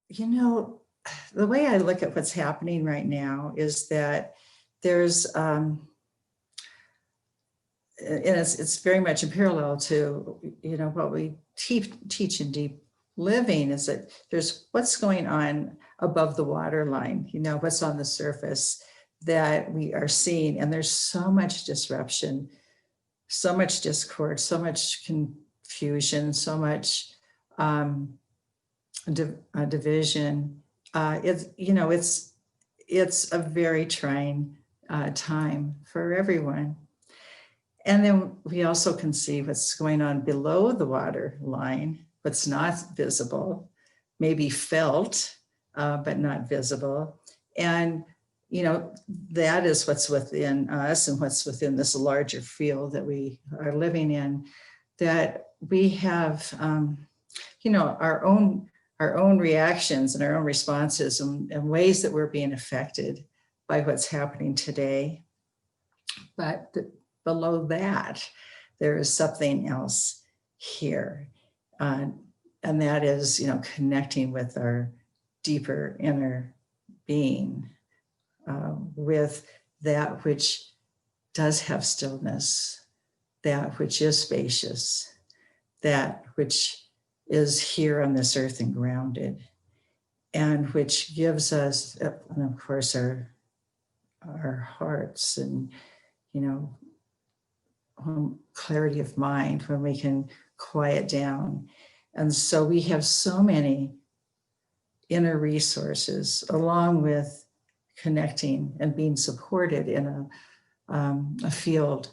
You know, the way I look at what's happening right now is that there's, and it's very much in parallel to, what we teach in deep living, is that there's what's going on above the waterline, what's on the surface that we are seeing. And there's so much disruption, so much discord, so much confusion, so much division. It's a very trying time for everyone. And then we also can see what's going on below the water line, what's not visible, maybe felt, but not visible. And, that is what's within us and what's within this larger field that we are living in, that we have, our own reactions and our own responses and ways that we're being affected by what's happening today. But below that, there is something else here. And that is, connecting with our deeper inner being, with that which does have stillness, that which is spacious, that which is here on this earth and grounded, and which gives us, and of course, our hearts and, clarity of mind when we can quiet down. And so we have so many inner resources, along with connecting and being supported in a field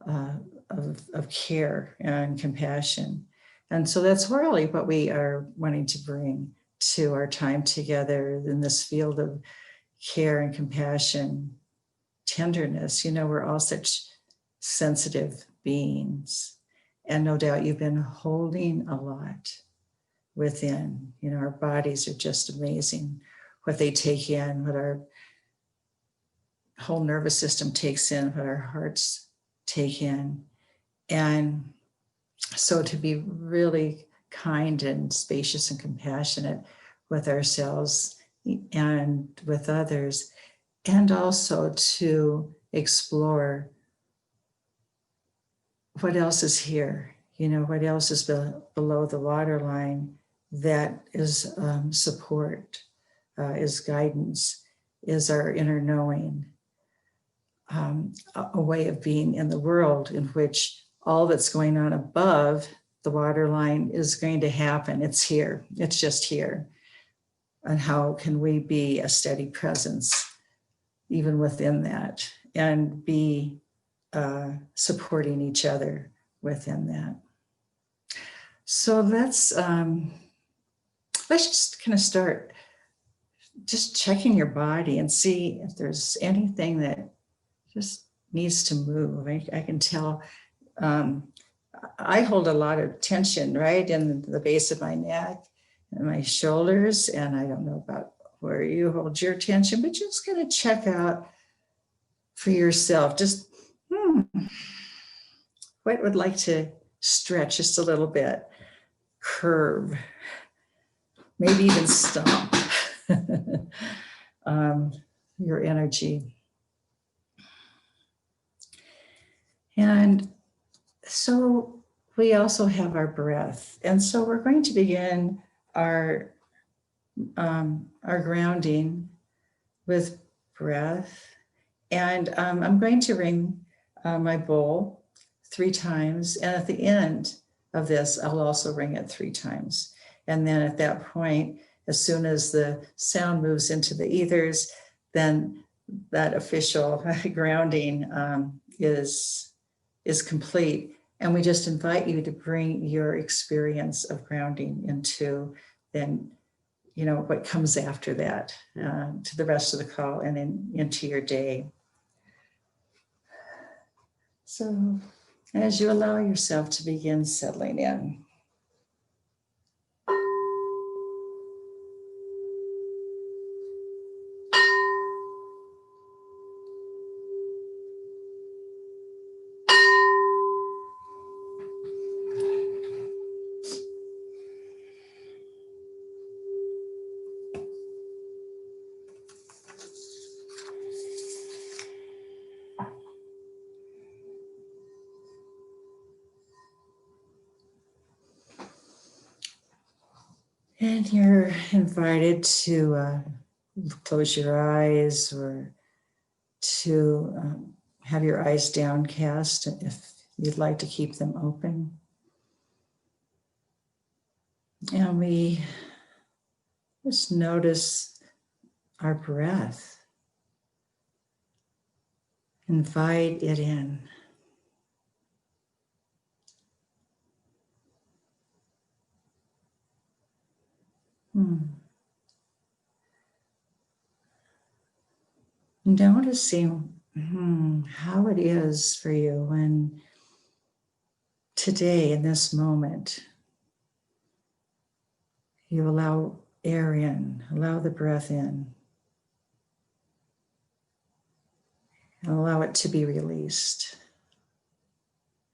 of care and compassion. And so that's really what we are wanting to bring to our time together in this field of care and compassion, tenderness. We're all such sensitive beings. And no doubt you've been holding a lot within. Our bodies are just amazing, what they take in, what our whole nervous system takes in, what our hearts take in. And so to be really kind and spacious and compassionate with ourselves and with others, and also to explore what else is here, what else is below the waterline that is support, is guidance, is our inner knowing, a way of being in the world in which all that's going on above the waterline is going to happen. It's here. It's just here. And how can we be a steady presence even within that, and be supporting each other within that? So let's just kind of start just checking your body and see if there's anything that just needs to move. I can tell I hold a lot of tension right in the base of my neck and my shoulders, and I don't know about where you hold your tension, but just gonna check out for yourself, just what would like to stretch just a little bit, curve, maybe even stomp your energy. And so we also have our breath. And so we're going to begin our grounding with breath. And I'm going to ring my bowl 3 times. And at the end of this, I'll also ring it 3 times. And then at that point, as soon as the sound moves into the ethers, then that official grounding is complete. And we just invite you to bring your experience of grounding into then, what comes after that, to the rest of the call and into your day. So as you allow yourself to begin settling in, And you're invited to close your eyes or to have your eyes downcast if you'd like to keep them open. And we just notice our breath. Invite it in. Noticing how it is for you when today, in this moment, you allow air in, allow the breath in, and allow it to be released.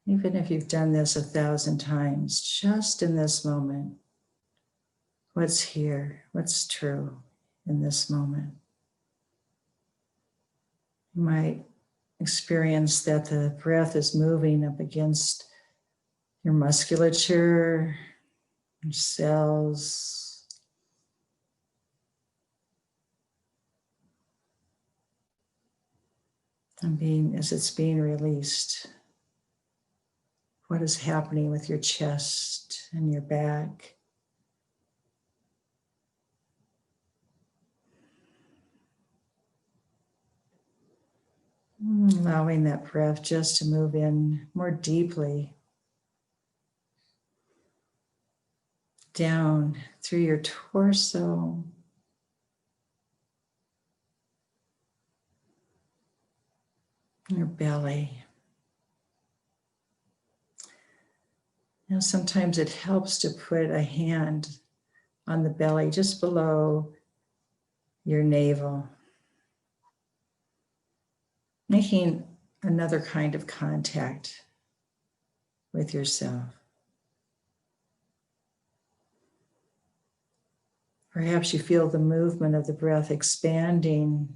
Even if you've done this 1,000 times, just in this moment, what's here, what's true in this moment. You might experience that the breath is moving up against your musculature, your cells, and as it's being released, what is happening with your chest and your back. Allowing that breath just to move in more deeply down through your torso, your belly. Now, sometimes it helps to put a hand on the belly just below your navel, making another kind of contact with yourself. Perhaps you feel the movement of the breath expanding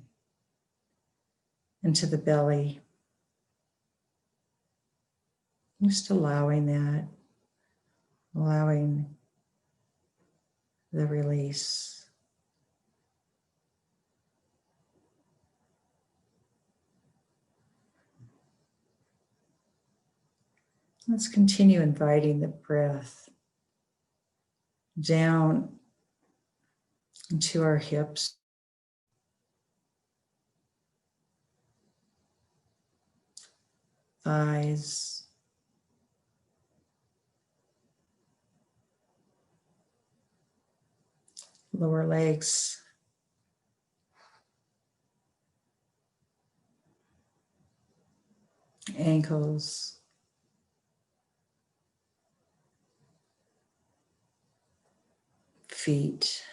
into the belly. Just allowing that, allowing the release. Let's continue inviting the breath down into our hips, thighs, lower legs, ankles, feet.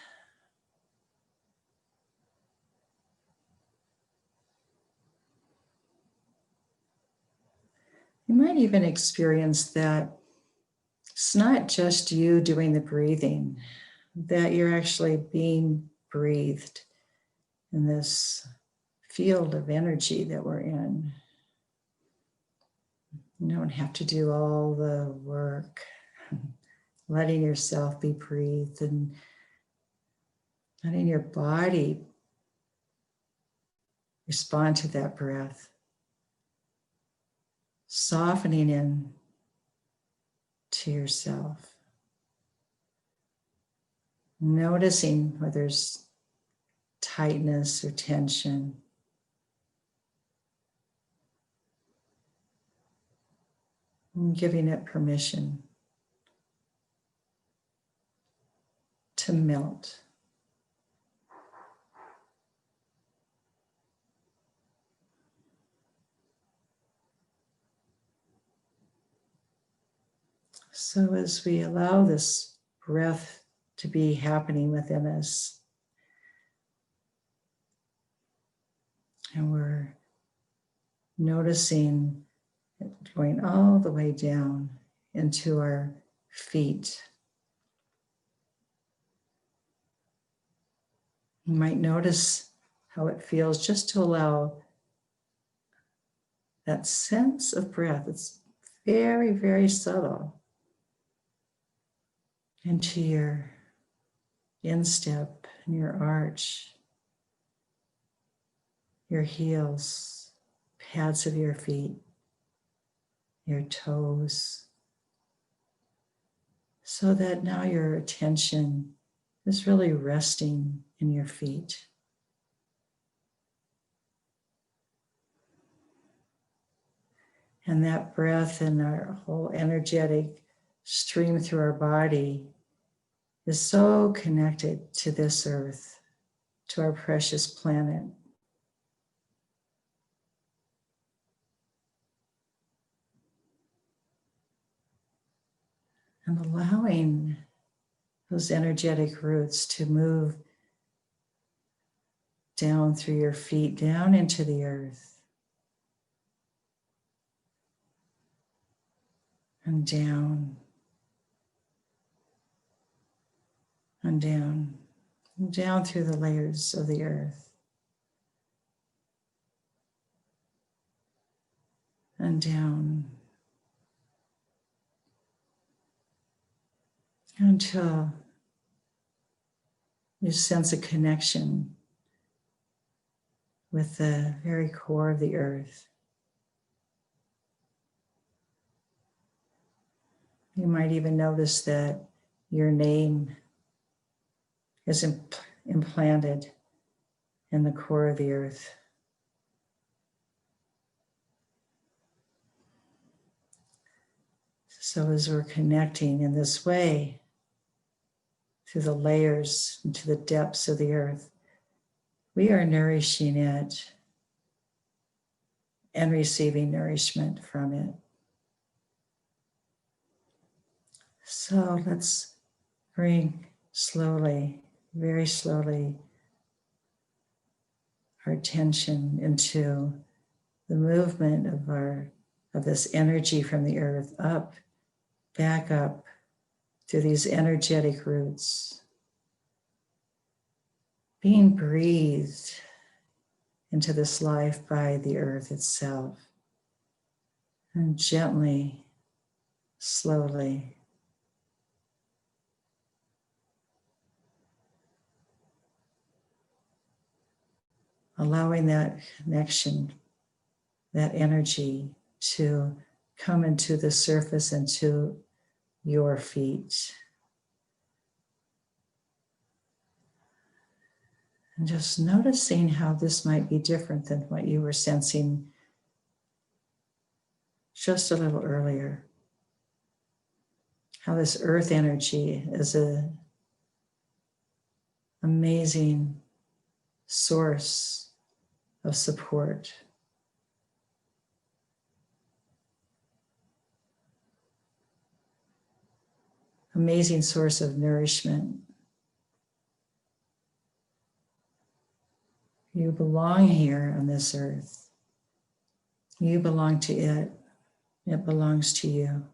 You might even experience that it's not just you doing the breathing, that you're actually being breathed in this field of energy that we're in. You don't have to do all the work, letting yourself be breathed and letting your body respond to that breath, softening in to yourself, noticing where there's tightness or tension. And giving it permission to melt. So as we allow this breath to be happening within us, and we're noticing it going all the way down into our feet. You might notice how it feels just to allow that sense of breath. It's very, very subtle into your instep and your arch, your heels, pads of your feet, your toes, so that now your attention is really resting in your feet. And that breath and our whole energetic stream through our body is so connected to this earth, to our precious planet. And allowing those energetic roots to move down through your feet, down into the earth, and down, and down, and down through the layers of the earth, and down, until you sense a connection with the very core of the earth. You might even notice that your name is implanted in the core of the earth. So as we're connecting in this way through the layers into the depths of the earth, we are nourishing it and receiving nourishment from it. So let's bring slowly, very slowly, our attention into the movement of this energy from the earth up, back up through these energetic roots, being breathed into this life by the earth itself, and gently, slowly, allowing that connection, that energy to come into the surface and to your feet. And just noticing how this might be different than what you were sensing just a little earlier. How this earth energy is an amazing source of support. Amazing source of nourishment. You belong here on this earth. You belong to it. It belongs to you.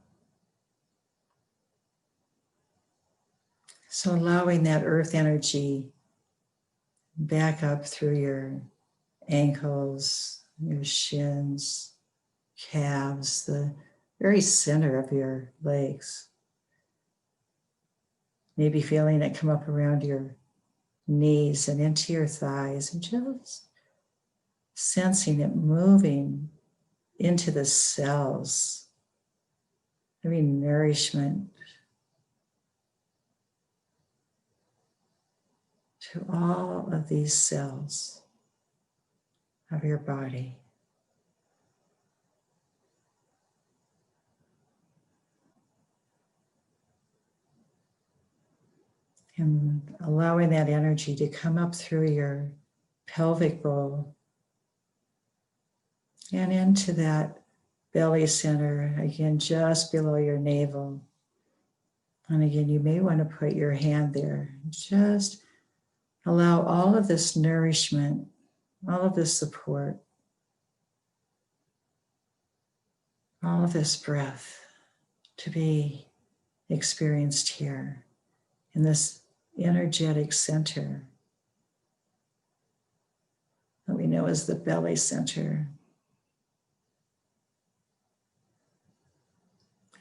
So allowing that earth energy back up through your ankles, your shins, calves, the very center of your legs. Maybe feeling it come up around your knees and into your thighs, and just sensing it moving into the cells, every nourishment to all of these cells of your body. And allowing that energy to come up through your pelvic bowl and into that belly center, again, just below your navel. And again, you may want to put your hand there. Just allow all of this nourishment, all of this support, all of this breath to be experienced here in this energetic center that we know as the belly center,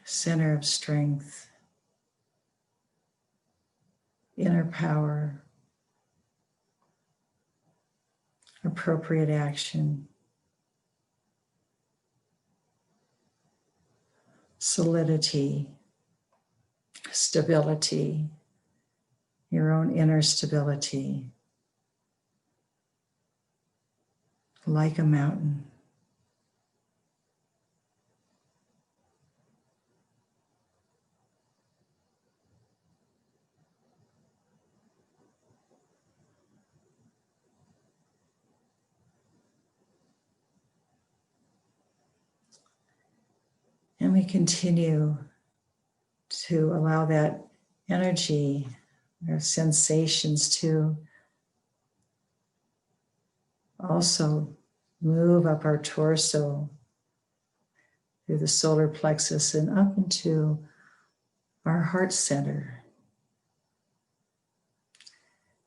center of strength, inner power, appropriate action, solidity, stability, your own inner stability, like a mountain. And we continue to allow that energy or sensations to also move up our torso through the solar plexus and up into our heart center.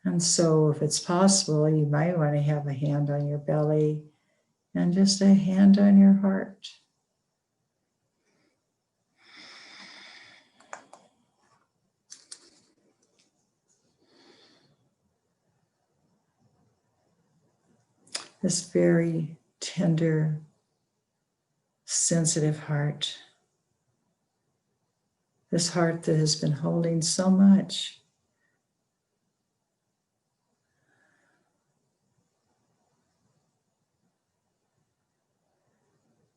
And so if it's possible, you might want to have a hand on your belly and just a hand on your heart. This very tender, sensitive heart. This heart that has been holding so much.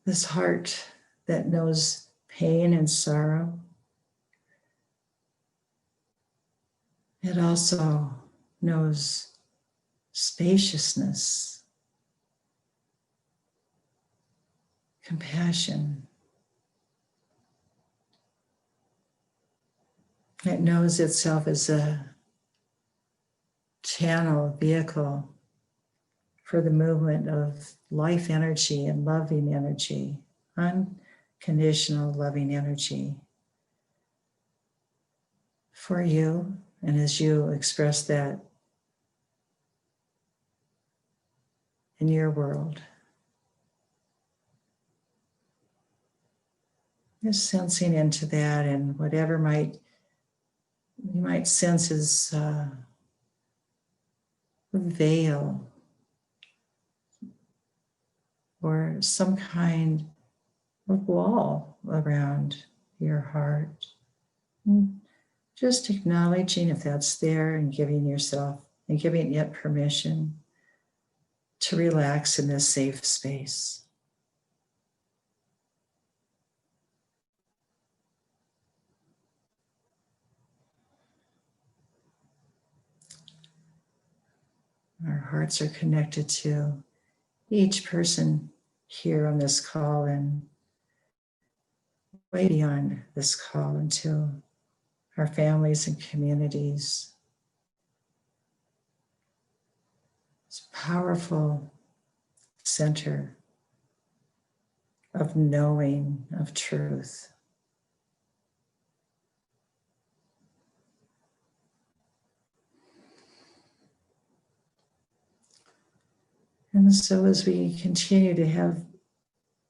This heart that knows pain and sorrow. It also knows spaciousness, compassion. It knows itself as a channel, vehicle for the movement of life energy and loving energy, unconditional loving energy for you. And as you express that in your world, just sensing into that, and whatever you might sense as a veil or some kind of wall around your heart. And just acknowledging if that's there and giving yourself and giving it permission to relax in this safe space. Our hearts are connected to each person here on this call and way beyond this call into our families and communities. It's a powerful center of knowing, of truth. And so as we continue to have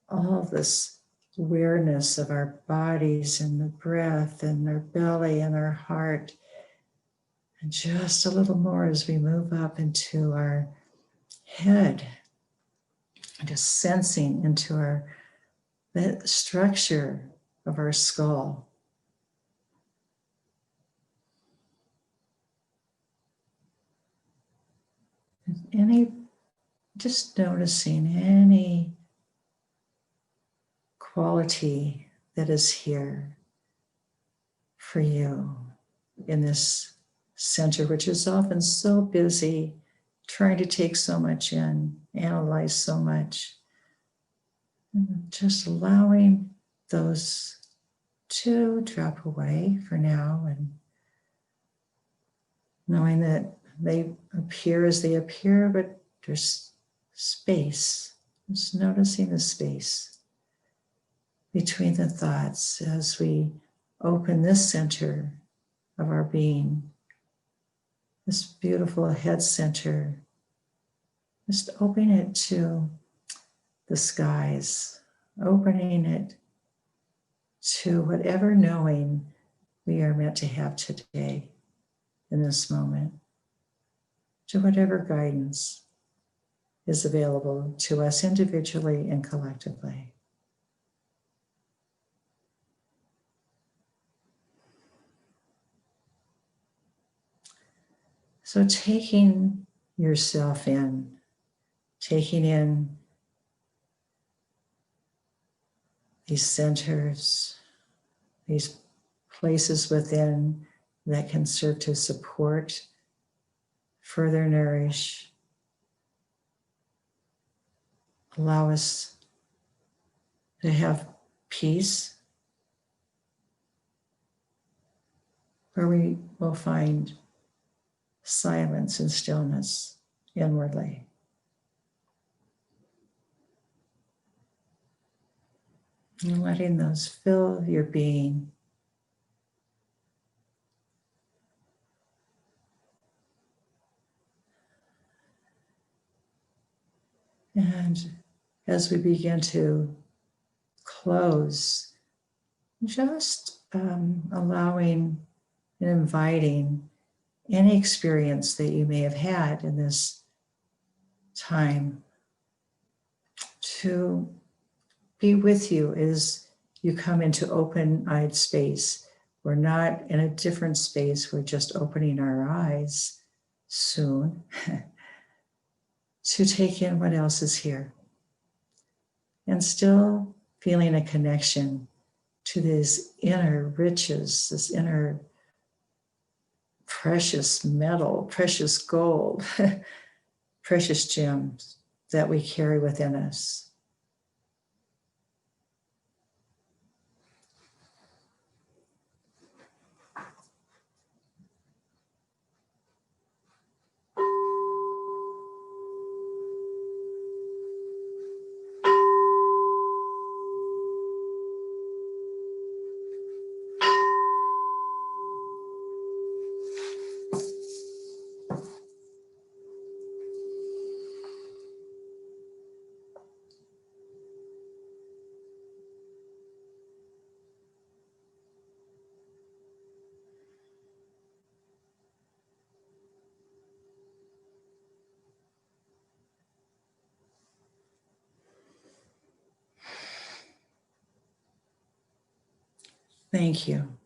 all this awareness of our bodies and the breath and our belly and our heart, and just a little more as we move up into our head, just sensing into the structure of our skull. Just noticing any quality that is here for you in this center, which is often so busy, trying to take so much in, analyze so much. And just allowing those to drop away for now, and knowing that they appear as they appear, but there's space. Just noticing the space between the thoughts as we open this center of our being, this beautiful head center. Just opening it to the skies, opening it to whatever knowing we are meant to have today in this moment to whatever guidance is available to us individually and collectively. So taking yourself in, taking in these centers, these places within that can serve to support, further nourish, allow us to have peace, where we will find silence and stillness inwardly. And letting those fill your being. And as we begin to close, just allowing and inviting any experience that you may have had in this time to be with you as you come into open-eyed space. We're not in a different space, we're just opening our eyes soon to take in what else is here. And still feeling a connection to this inner riches, this inner precious metal, precious gold, precious gems that we carry within us. Thank you.